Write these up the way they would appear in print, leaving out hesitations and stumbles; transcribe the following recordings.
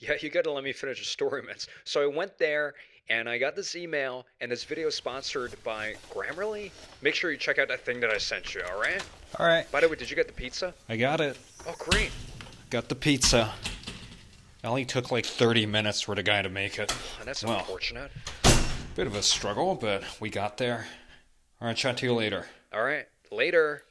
Yeah, you gotta let me finish the story, man. So I went there and I got this email, and this video is sponsored by Grammarly. Make sure you check out that thing that I sent you, alright? All right, By the way, did you get the pizza? I got it. Oh, great. Got the pizza. It only took like 30 minutes for the guy to make it. And that's Well, unfortunate. bit of a struggle, but we got there. All right, chat to you later. Alright, later.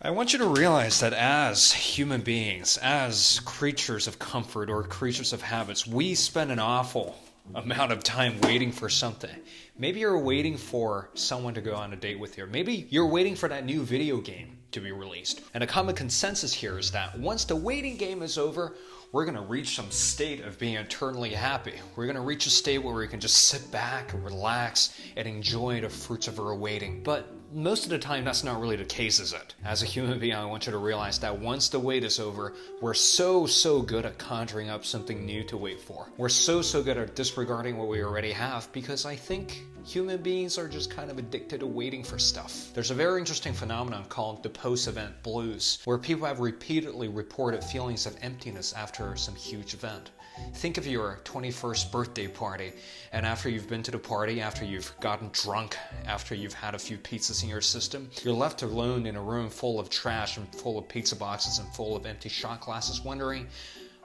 I want you to realize that as human beings, as creatures of comfort or creatures of habits, we spend an awful amount of time waiting for something. Maybe you're waiting for someone to go on a date with you. Maybe you're waiting for that new video game to be released. And a common consensus here is that once the waiting game is over, we're going to reach some state of being eternally happy. We're going to reach a state where we can just sit back and relax and enjoy the fruits of our waiting. But most of the time, that's not really the case, is it? As a human being, I want you to realize that once the wait is over, we're so good at conjuring up something new to wait for. We're so good at disregarding what we already have, because I think human beings are just kind of addicted to waiting for stuff. There's a very interesting phenomenon called the post-event blues, where people have repeatedly reported feelings of emptiness after some huge event. Think of your 21st birthday party, and after you've been to the party, after you've gotten drunk, after you've had a few pizzas in your system, you're left alone in a room full of trash and full of pizza boxes and full of empty shot glasses, wondering,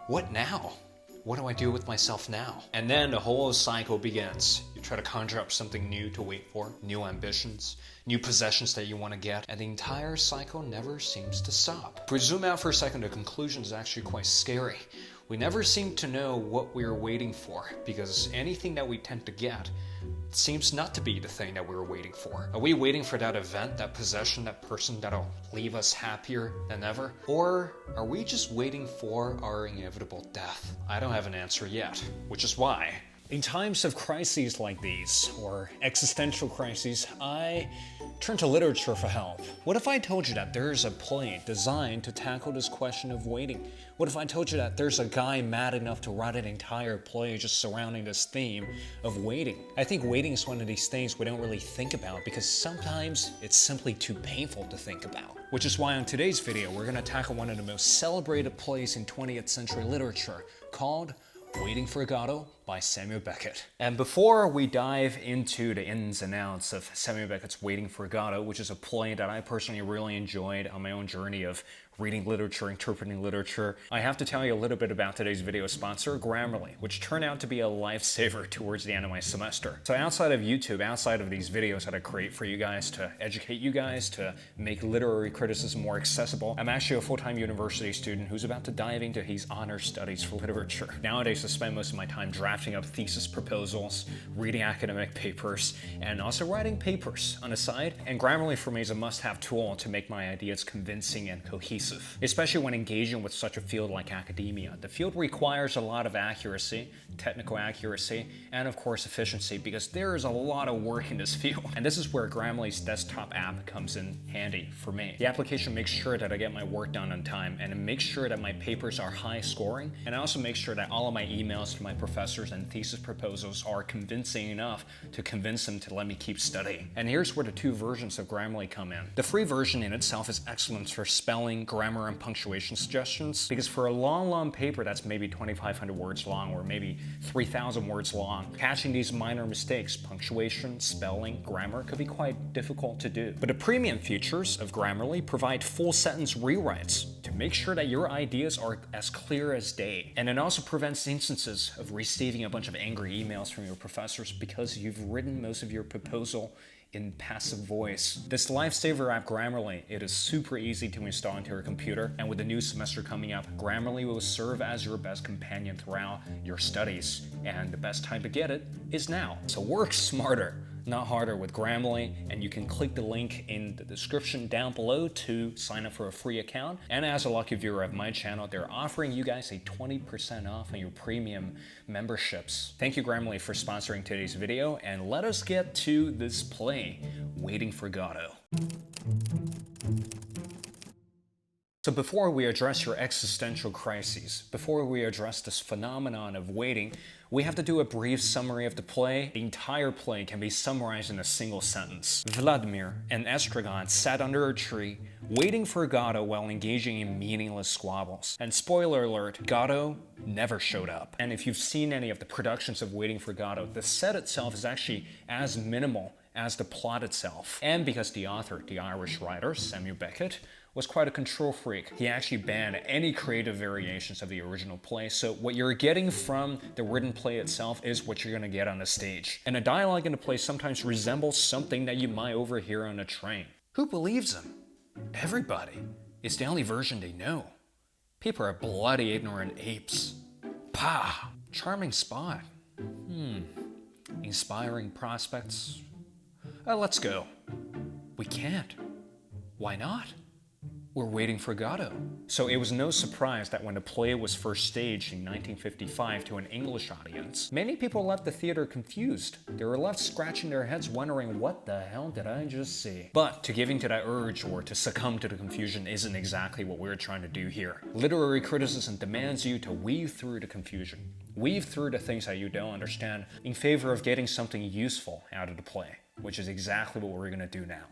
what now? What do I do with myself now? And then the whole cycle begins. You try to conjure up something new to wait for, new ambitions, new possessions that you want to get, and the entire cycle never seems to stop. If we zoom out for a second, the conclusion is actually quite scary. We never seem to know what we're waiting for, because anything that we tend to get seems not to be the thing that we were waiting for. Are we waiting for that event, that possession, that person that'll leave us happier than ever? Or are we just waiting for our inevitable death? I don't have an answer yet, which is why, in times of crises like these, or existential crises, I turn to literature for help. What if I told you that there's a play designed to tackle this question of waiting? What if I told you that there's a guy mad enough to write an entire play just surrounding this theme of waiting? I think waiting is one of these things we don't really think about because sometimes it's simply too painful to think about. Which is why on today's video, we're going to tackle one of the most celebrated plays in 20th century literature called For Godot by Samuel Beckett. And before we dive into the ins and outs of Samuel Beckett's For Godot, which is a play that I personally really enjoyed on my own journey of reading literature, interpreting literature, I have to tell you a little bit about today's video sponsor, Grammarly, which turned out to be a lifesaver towards the end of my semester. So outside of YouTube, outside of these videos that I create for you guys to educate you guys, to make literary criticism more accessible, I'm actually a full-time university student who's about to dive into his honors studies for literature. Nowadays, I spend most of my time drafting up thesis proposals, reading academic papers, and also writing papers on the side. And Grammarly for me is a must-have tool to make my ideas convincing and cohesive, especially when engaging with such a field like academia. The field requires a lot of accuracy, technical accuracy, and of course efficiency, because there is a lot of work in this field. And this is where Grammarly's desktop app comes in handy for me. The application makes sure that I get my work done on time, and it makes sure that my papers are high scoring, and I also make sure that all of my emails to my professors and thesis proposals are convincing enough to convince them to let me keep studying. And here's where the two versions of Grammarly come in. The free version in itself is excellent for spelling, grammar, and punctuation suggestions, because for a long paper that's maybe 2,500 words long or maybe 3,000 words long, catching these minor mistakes, punctuation, spelling, grammar, could be quite difficult to do. But the premium features of Grammarly provide full sentence rewrites to make sure that your ideas are as clear as day. And it also prevents instances of receiving a bunch of angry emails from your professors because you've written most of your proposal in passive voice. This lifesaver app Grammarly, it is super easy to install into your computer, and with the new semester coming up, Grammarly will serve as your best companion throughout your studies, and the best time to get it is now. So work smarter, not harder with Grammarly, and you can click the link in the description down below to sign up for a free account. And as a lucky viewer of my channel, they're offering you guys a 20% off on your premium memberships. Thank you, Grammarly, for sponsoring today's video, and let us get to this play, For Godot. So before we address your existential crises, before we address this phenomenon of waiting, we have to do a brief summary of the play. The entire play can be summarized in a single sentence. Vladimir and Estragon sat under a tree, waiting for Godot while engaging in meaningless squabbles. And spoiler alert, Godot never showed up. And if you've seen any of the productions of Waiting for Godot, the set itself is actually as minimal as the plot itself. And because the author, the Irish writer, Samuel Beckett, was quite a control freak, he actually banned any creative variations of the original play, so what you're getting from the written play itself is what you're gonna get on the stage. And the dialogue in the play sometimes resembles something that you might overhear on a train. Who believes him? Everybody. It's the only version they know. People are bloody ignorant apes. Pah! Charming spot. Inspiring prospects. Let's go. We can't. Why not? We're waiting for Godot. So it was no surprise that when the play was first staged in 1955 to an English audience, many people left the theater confused. They were left scratching their heads wondering, what the hell did I just see? But to give in to that urge or to succumb to the confusion isn't exactly what we're trying to do here. Literary criticism demands you to weave through the confusion. Weave through the things that you don't understand in favor of getting something useful out of the play, which is exactly what we're gonna do now.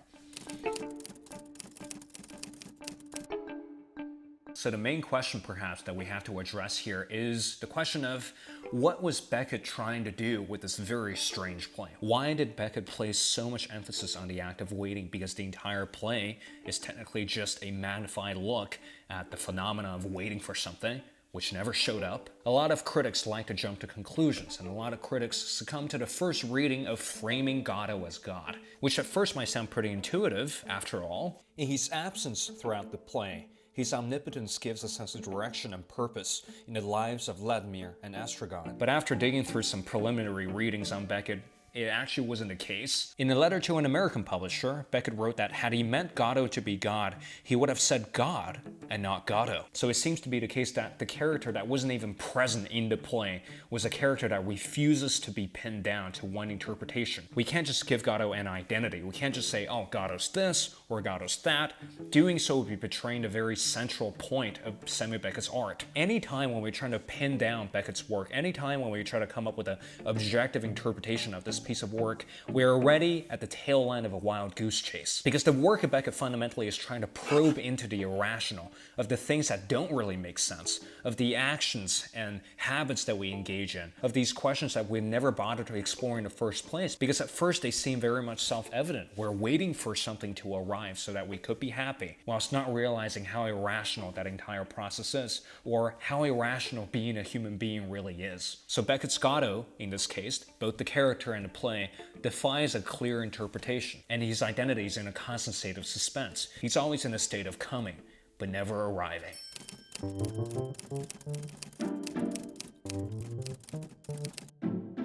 So the main question perhaps that we have to address here is the question of what was Beckett trying to do with this very strange play? Why did Beckett place so much emphasis on the act of waiting? Because the entire play is technically just a magnified look at the phenomena of waiting for something, which never showed up. A lot of critics like to jump to conclusions, and a lot of critics succumb to the first reading of framing Godot as God, which at first might sound pretty intuitive, after all. In his absence throughout the play, his omnipotence gives a sense of direction and purpose in the lives of Vladimir and Estragon. But after digging through some preliminary readings on Beckett, it actually wasn't the case. In a letter to an American publisher, Beckett wrote that had he meant Godot to be God, he would have said God and not Godot. So it seems to be the case that the character that wasn't even present in the play was a character that refuses to be pinned down to one interpretation. We can't just give Godot an identity. We can't just say, oh, Godot's this or Godot's that. Doing so would be betraying the very central point of Samuel Beckett's art. Anytime when we're trying to pin down Beckett's work, anytime when we try to come up with an objective interpretation of this piece of work, we're already at the tail end of a wild goose chase. Because the work of Beckett fundamentally is trying to probe into the irrational, of the things that don't really make sense, of the actions and habits that we engage in, of these questions that we never bothered to explore in the first place, because at first they seem very much self-evident. We're waiting for something to arrive so that we could be happy, whilst not realizing how irrational that entire process is, or how irrational being a human being really is. So Beckett's Godot, in this case, both the character and the play, defies a clear interpretation, and his identity is in a constant state of suspense. He's always in a state of coming, but never arriving.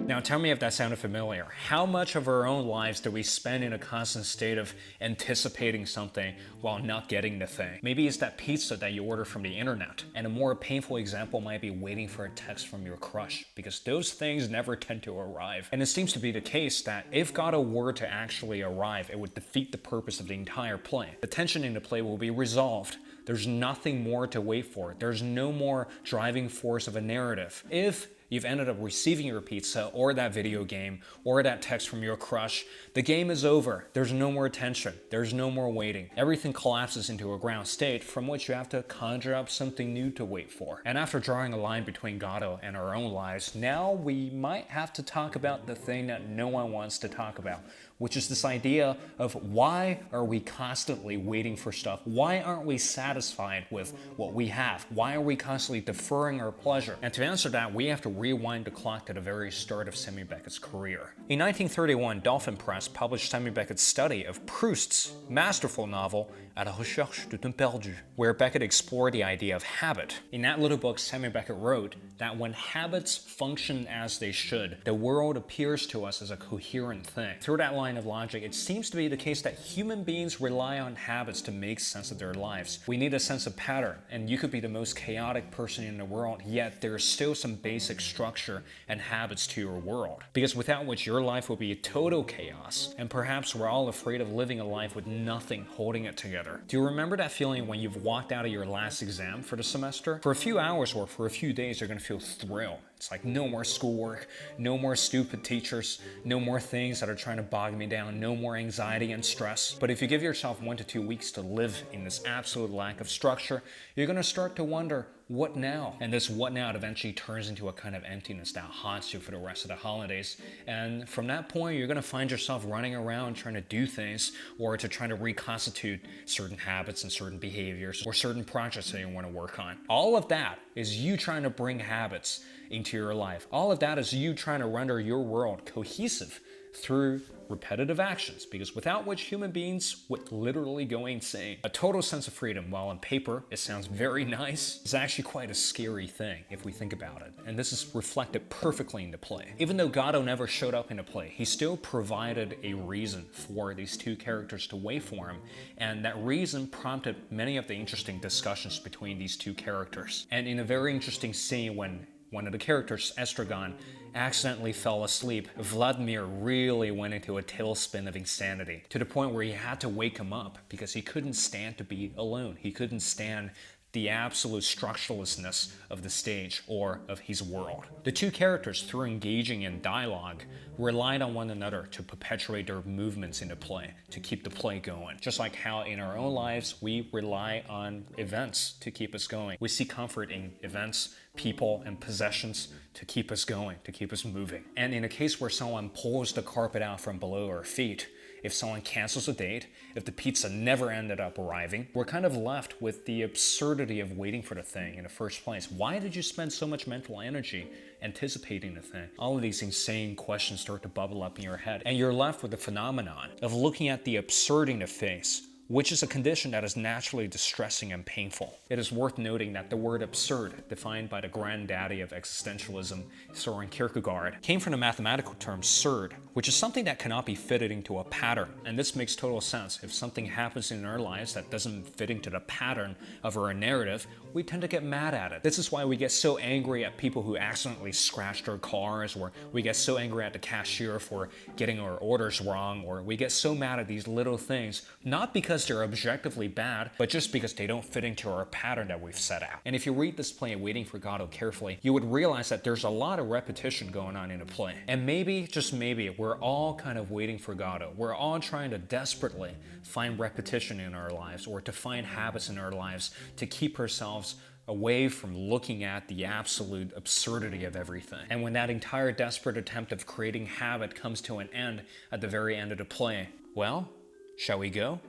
Now tell me if that sounded familiar. How much of our own lives do we spend in a constant state of anticipating something while not getting the thing? Maybe it's that pizza that you order from the internet. And a more painful example might be waiting for a text from your crush, because those things never tend to arrive. And it seems to be the case that if Godot were to actually arrive, it would defeat the purpose of the entire play. The tension in the play will be resolved. There's nothing more to wait for. There's no more driving force of a narrative. If you've ended up receiving your pizza or that video game or that text from your crush, the game is over. There's no more tension. There's no more waiting. Everything collapses into a ground state from which you have to conjure up something new to wait for. And after drawing a line between Godot and our own lives, now we might have to talk about the thing that no one wants to talk about, which is this idea of why are we constantly waiting for stuff? Why aren't we satisfied with what we have? Why are we constantly deferring our pleasure? And to answer that, we have to rewind the clock to the very start of Samuel Beckett's career. In 1931, Dolphin Press published Samuel Beckett's study of Proust's masterful novel À la recherche du temps perdu, where Beckett explored the idea of habit. In that little book, Samuel Beckett wrote that when habits function as they should, the world appears to us as a coherent thing. Through that line of logic, it seems to be the case that human beings rely on habits to make sense of their lives. We need a sense of pattern, and you could be the most chaotic person in the world, yet there's still some basic structure and habits to your world. Because without which your life will be total chaos, and perhaps we're all afraid of living a life with nothing holding it together. together. Do you remember that feeling when you've walked out of your last exam for the semester? For a few hours or for a few days, you're gonna feel thrilled. It's like no more schoolwork, no more stupid teachers, no more things that are trying to bog me down, no more anxiety and stress. But if you give yourself 1 to 2 weeks to live in this absolute lack of structure, you're gonna start to wonder, what now? And this what now eventually turns into a kind of emptiness that haunts you for the rest of the holidays. And from that point, you're gonna find yourself running around trying to do things or to try to reconstitute certain habits and certain behaviors or certain projects that you wanna work on. All of that is you trying to bring habits into your life. All of that is you trying to render your world cohesive through repetitive actions, because without which human beings would literally go insane. A total sense of freedom, while on paper it sounds very nice, is actually quite a scary thing if we think about it. And this is reflected perfectly in the play. Even though Godot never showed up in the play, he still provided a reason for these two characters to wait for him, and that reason prompted many of the interesting discussions between these two characters. And in a very interesting scene when one of the characters, Estragon, accidentally fell asleep, Vladimir really went into a tailspin of insanity, to the point where he had to wake him up because he couldn't stand to be alone. He couldn't stand the absolute structurelessness of the stage or of his world. The two characters, through engaging in dialogue, relied on one another to perpetuate their movements in the play, to keep the play going. Just like how in our own lives, we rely on events to keep us going. We see comfort in events, people, and possessions to keep us going, to keep us moving. And in a case where someone pulls the carpet out from below our feet, if someone cancels a date, if the pizza never ended up arriving, we're kind of left with the absurdity of waiting for the thing in the first place. Why did you spend so much mental energy anticipating the thing? All of these insane questions start to bubble up in your head, and you're left with the phenomenon of looking at the absurd in the face, which is a condition that is naturally distressing and painful. It is worth noting that the word absurd, defined by the granddaddy of existentialism, Soren Kierkegaard, came from the mathematical term surd, which is something that cannot be fitted into a pattern. And this makes total sense. If something happens in our lives that doesn't fit into the pattern of our narrative, we tend to get mad at it. This is why we get so angry at people who accidentally scratch their cars, or we get so angry at the cashier for getting our orders wrong, or we get so mad at these little things, not because they're objectively bad, but just because they don't fit into our pattern that we've set out. And if you read this play, Waiting for Godot, carefully, you would realize that there's a lot of repetition going on in the play. And maybe, just maybe, we're all kind of waiting for Godot. We're all trying to desperately find repetition in our lives, or to find habits in our lives to keep ourselves away from looking at the absolute absurdity of everything. And when that entire desperate attempt of creating habit comes to an end at the very end of the play, well, shall we go?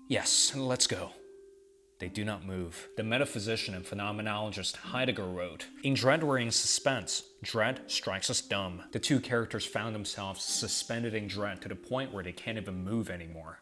Yes, let's go. They do not move. The metaphysician and phenomenologist Heidegger wrote, "In dread we're in suspense. Dread strikes us dumb." The two characters found themselves suspended in dread to the point where they can't even move anymore.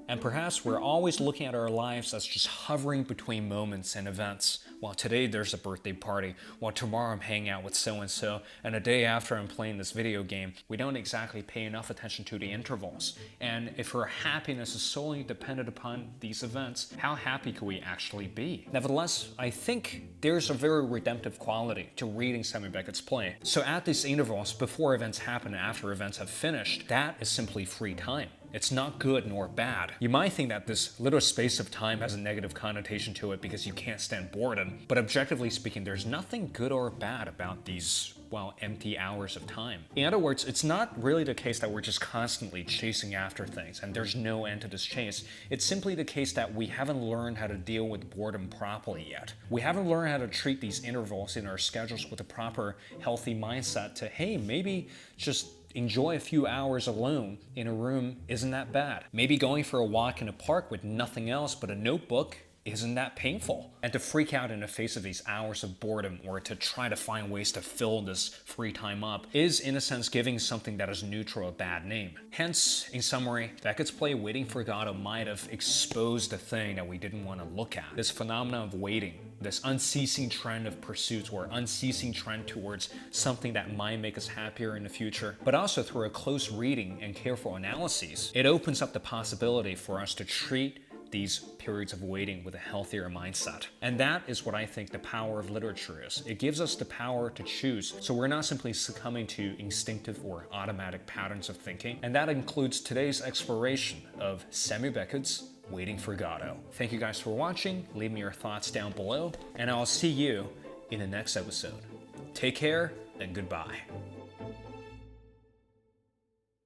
And perhaps we're always looking at our lives as just hovering between moments and events. Well, today there's a birthday party, while tomorrow I'm hanging out with so-and-so, and the day after I'm playing this video game. We don't exactly pay enough attention to the intervals. And if our happiness is solely dependent upon these events, how happy could we actually be? Nevertheless, I think there's a very redemptive quality to reading Simon Beckett's play. So at these intervals, before events happen and after events have finished, that is simply free time. It's not good nor bad. You might think that this little space of time has a negative connotation to it because you can't stand boredom, but objectively speaking, there's nothing good or bad about these, well, empty hours of time. In other words, it's not really the case that we're just constantly chasing after things and there's no end to this chase. It's simply the case that we haven't learned how to deal with boredom properly yet. We haven't learned how to treat these intervals in our schedules with a proper, healthy mindset to, hey, maybe just enjoy a few hours alone in a room isn't that bad. Maybe going for a walk in a park with nothing else but a notebook isn't that painful. And to freak out in the face of these hours of boredom, or to try to find ways to fill this free time up, is in a sense giving something that is neutral a bad name. Hence, in summary, Beckett's play Waiting for Godot might have exposed a thing that we didn't want to look at. This phenomenon of waiting, this unceasing trend of pursuits, or unceasing trend towards something that might make us happier in the future. But also through a close reading and careful analyses, it opens up the possibility for us to treat these periods of waiting with a healthier mindset. And that is what I think the power of literature is. It gives us the power to choose, so we're not simply succumbing to instinctive or automatic patterns of thinking. And that includes today's exploration of Samuel Beckett's Waiting for Godot. Thank you guys for watching. Leave me your thoughts down below, and I'll see you in the next episode. Take care and goodbye.